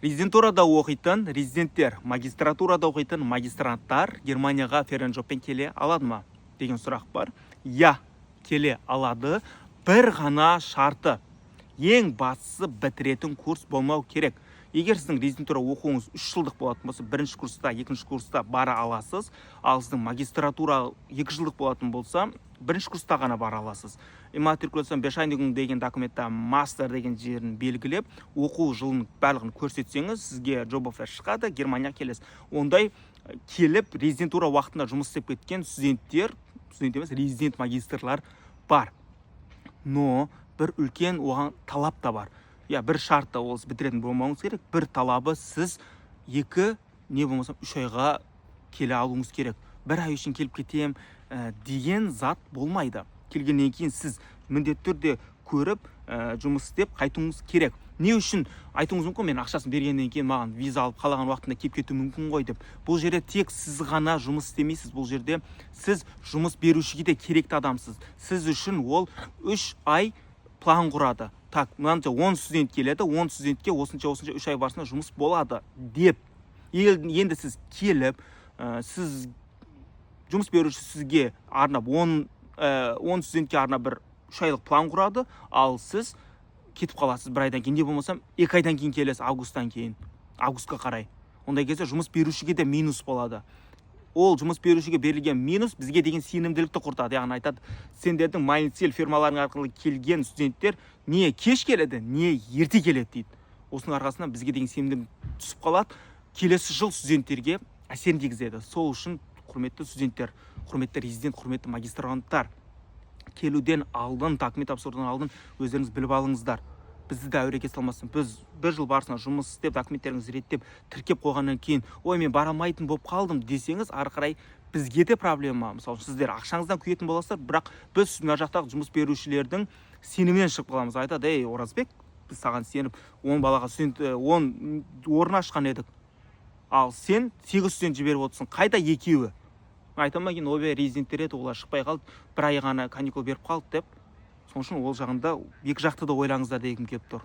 Резидентурада оқитын резиденттер, магистратурада оқитын магистранттар Германияға ференжоппен келе алады ма деген сұрақ бар. Я, келе алады. Бір ғана шарты. Ең бастысы бітіретін курс болмау керек. Егер сіздің резидентура оқуыңыз 3 жылдық болатын болса, бірінші курста, екінші курста бара аласыз. Ал сіздің магистратура 2 жылдық болатын болса, бірінші курста ғана бара аласыз. Имматрикуляцион бешайнигун деген документта мастер деген жерін белгілеп, оқу жылын барлығын көрсетсеңіз, сізге job offer шығады, Германия келесіз. Ондай келіп резидентура уақытында жұмыс істеп кеткен студент емес, резидент магистрлар бар. Но бір үлкен оған талап та бар. Бір шартта ол бітіретін болмауыңыз керек. Бір талабы сіз 2, не болмаса 3 айға келе алуыңыз керек. 1 ай үшін келіп кетем деген зат болмайды. Келгеннен кейін сіз міндетті түрде көріп, жұмыс істеп қайтуыңыз керек. Не үшін айтуыңыз мүмкін, мен ақшасын бергеннен кейін маған виза алып қалаған уақытында келіп кету мүмкін ғой деп. Бұл жерде тек сіз ғана жұмыс істемейсіз. Бұл жерде сіз жұмыс берушіге де керекті адамсыз. Сіз үшін ол 3 ай план құрады. Так, мынанша 10 студент келеді, 10 студентке осынша 3 ай барысында жұмыс болады деп. Енді сіз келіп, сіз жұмыс беруші сізге арнап 10 студентке арнап бір 3 айлық план құрады, ал сіз кетіп қаласыз 1 айдан кейін, не болмасам 2 айдан кейін келесіз, августқа қарай. Ондай кезде жұмыс берушіге де минус болады. Ол жұмыс берушіге берілген минус бізге деген сенімділікті құртады. Яғни айтады, сендердің майнцель фирмаларың арқылы келген студенттер не кеш келеді, не ерте келеді дейді. Осының арқасында бізге деген сенімділік түсіп қалады. Келесі жыл студенттерге әсерін тигізеді. Сол үшін құрметті студенттер, құрметті резидент, құрметті магистранттар, келуден алдын, документ тапсырудан алдын өздеріңіз біліп алыңыздар. Бізді де әуреге салмасын. Біз 1 жыл барысында жұмыс істеп, документтеріңізді реттеп, тіркеп қойғаннан кейін, ой, мен бара алмайтын болып қалдым десеңіз, ары қарай бізге де проблема. Мысалы, сіздер ақшаңыздан күйетін боласыздар, бірақ біз мына жақтағы жұмыс берушілердің сенімінен шығып қаламыз. Айтады, ей, Оразбек, біз саған сеніп 10 балаға студент 10 орын ашқан едік. Ал сен 8 студент жіберіп отырсың. Қайда екеуі? Айтама кейін, ой, резиденттер еді, олар шықпай қалды, 1 ай ғана каникул беріп қалды деп. Соның үшін ол жағында екі жақты да ойлаңыздар дегім келіп тұр.